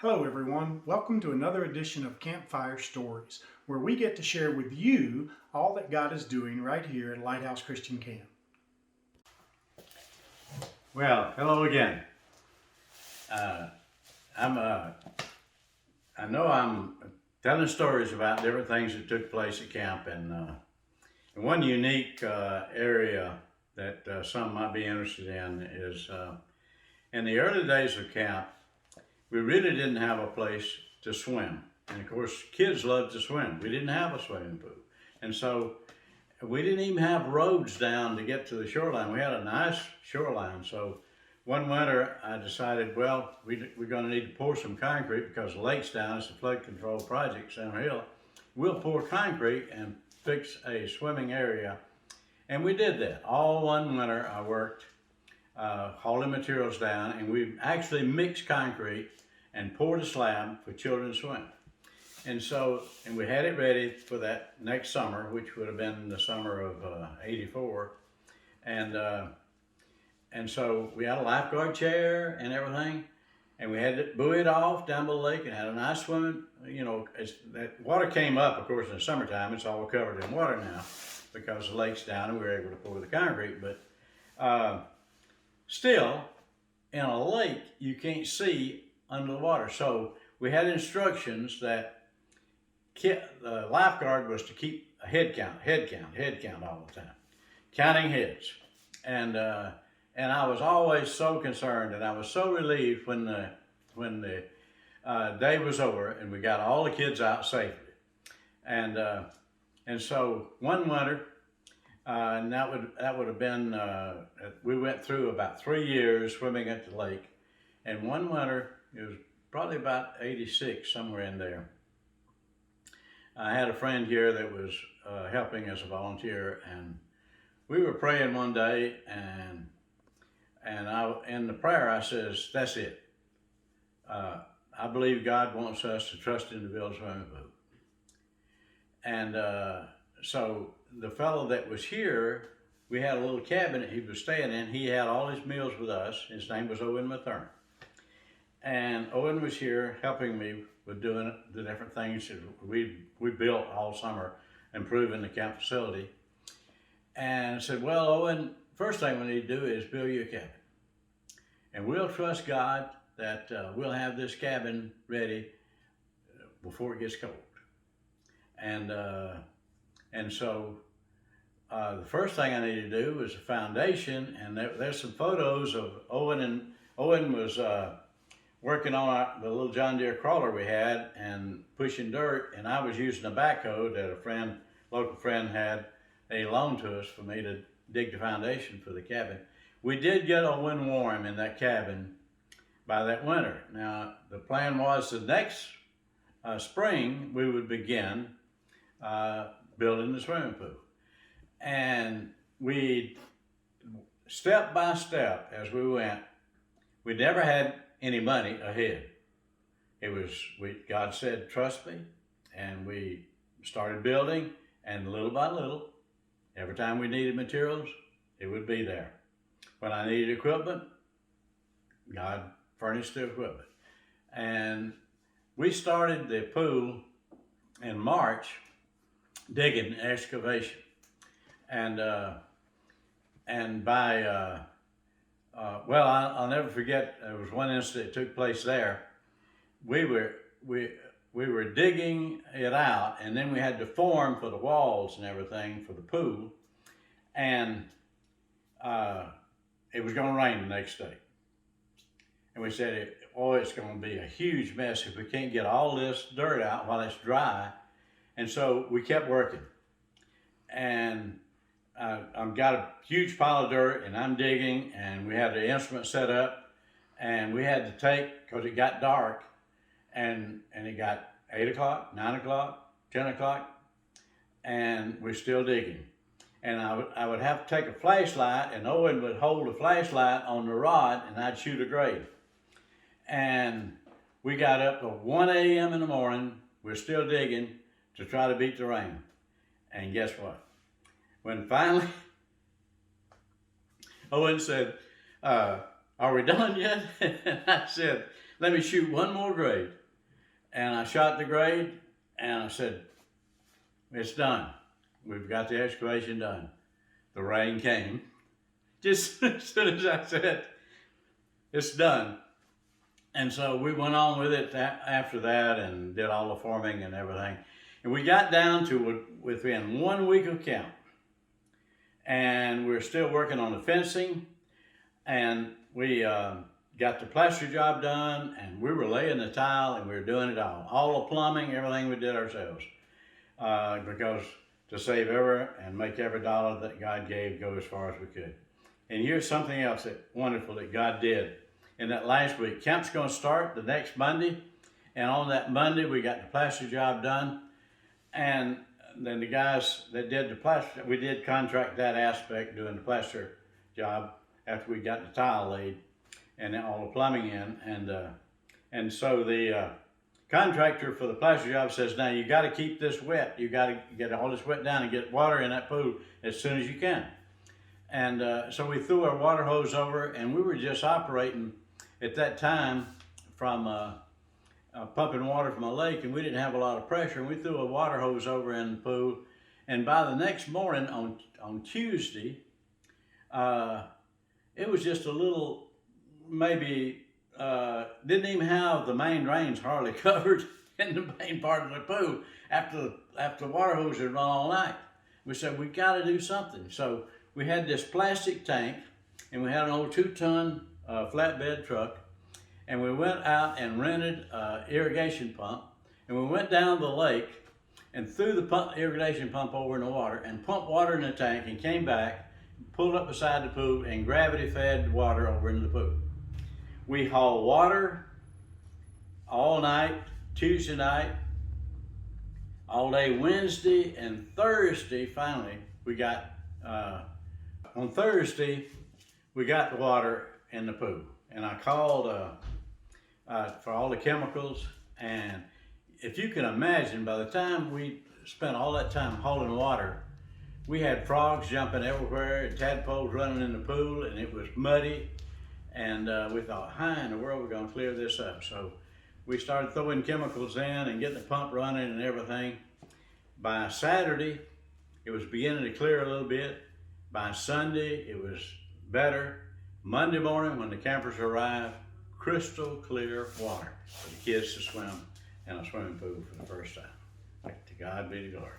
Hello everyone, welcome to another edition of Campfire Stories, where we get to share with you all that God is doing right here at Lighthouse Christian Camp. Well, hello again. I know I'm telling stories about different things that took place at camp, and one unique area that some might be interested in is in the early days of camp, we really didn't have a place to swim. And of course, kids love to swim. We didn't have a swimming pool. And so we didn't even have roads down to get to the shoreline. We had a nice shoreline. So one winter I decided, well, we're going to need to pour some concrete because the lake's down. It's a flood control project, Center Hill. We'll pour concrete and fix a swimming area. And we did that. All one winter I worked hauling materials down, and we actually mixed concrete and poured a slab for children to swim. And we had it ready for that next summer, which would have been the summer of '84. And so we had a lifeguard chair and everything, and we had to buoy it off down by the lake and had a nice swimming. You know, as that water came up, of course, in the summertime, it's all covered in water now because the lake's down and we were able to pour the concrete. But still, in a lake, you can't see under the water. So we had instructions that the lifeguard was to keep a head count all the time, counting heads. And I was always so concerned, and I was so relieved when the day was over and we got all the kids out safely. And so one winter, and that would have been, we went through about 3 years swimming at the lake. And one winter, it was probably about '86, somewhere in there, I had a friend here that was helping as a volunteer, and we were praying one day, and in the prayer I says, that's it. I believe God wants us to trust Him to build a swimming pool. And so the fellow that was here, we had a little cabin that he was staying in. He had all his meals with us. His name was Owen Mathern. And Owen was here helping me with doing the different things that we built all summer, improving the camp facility. And I said, well, Owen, first thing we need to do is build you a cabin. And we'll trust God that we'll have this cabin ready before it gets cold. And so the first thing I needed to do was a foundation, and there's some photos of Owen, and Owen was working on the little John Deere crawler we had and pushing dirt, and I was using a backhoe that a local friend had loaned to us for me to dig the foundation for the cabin. We did get Owen warm in that cabin by that winter. Now, the plan was the next spring we would begin building the swimming pool. And we, step by step as we went, we never had any money ahead. It was, God said, trust me, and we started building, and little by little, every time we needed materials, it would be there. When I needed equipment, God furnished the equipment. And we started the pool in March, digging excavation. And by, well, I'll never forget, there was one incident that took place there. We were digging it out, and then we had to form for the walls and everything for the pool. And it was going to rain the next day. And we said, oh, it's going to be a huge mess if we can't get all this dirt out while it's dry. And so we kept working. And I've got a huge pile of dirt, and I'm digging, and we had the instrument set up, and we had to take, because it got dark, and it got 8 o'clock, 9 o'clock, 10 o'clock, and we're still digging. And I would have to take a flashlight, and Owen would hold the flashlight on the rod, and I'd shoot a grave. And we got up to 1 a.m. in the morning, we're still digging to try to beat the rain. And guess what? When finally, Owen said, are we done yet? And I said, let me shoot one more grade. And I shot the grade, and I said, it's done. We've got the excavation done. The rain came. Just as soon as I said, it's done. And so we went on with it after that and did all the forming and everything. And we got down to within 1 week of camp. And we're still working on the fencing. And we got the plaster job done, and we were laying the tile, and we were doing it all. All the plumbing, everything we did ourselves. Because to save and make every dollar that God gave go as far as we could. And here's something else wonderful that God did. In that last week, camp's gonna start the next Monday, and on that Monday, we got the plaster job done. And then the guys that did the plaster, we did contract that aspect, doing the plaster job after we got the tile laid and all the plumbing in, and so the contractor for the plaster job says, now you got to keep this wet. You got to get all this wet down and get water in that pool as soon as you can. And so we threw our water hose over, and we were just operating at that time from pumping water from a lake, and we didn't have a lot of pressure. And we threw a water hose over in the pool, and by the next morning on Tuesday, it was just a little, maybe didn't even have the main drains hardly covered in the main part of the pool after the water hose had run all night. We said, we got to do something. So we had this plastic tank, and we had an old 2-ton flatbed truck, and we went out and rented an irrigation pump, and we went down the lake and threw the irrigation pump over in the water and pumped water in the tank and came back, pulled up beside the pool, and gravity fed water over into the pool. We hauled water all night, Tuesday night, all day Wednesday, and Thursday, finally, we got, on Thursday, we got the water in the pool. And I called for all the chemicals, and if you can imagine, by the time we spent all that time hauling water, we had frogs jumping everywhere and tadpoles running in the pool, and it was muddy. And we thought, how in the world are we going to clear this up? So we started throwing chemicals in and getting the pump running and everything. By Saturday, it was beginning to clear a little bit. By Sunday, it was better. Monday morning, when the campers arrived, crystal clear water for the kids to swim in a swimming pool for the first time. To God be the glory.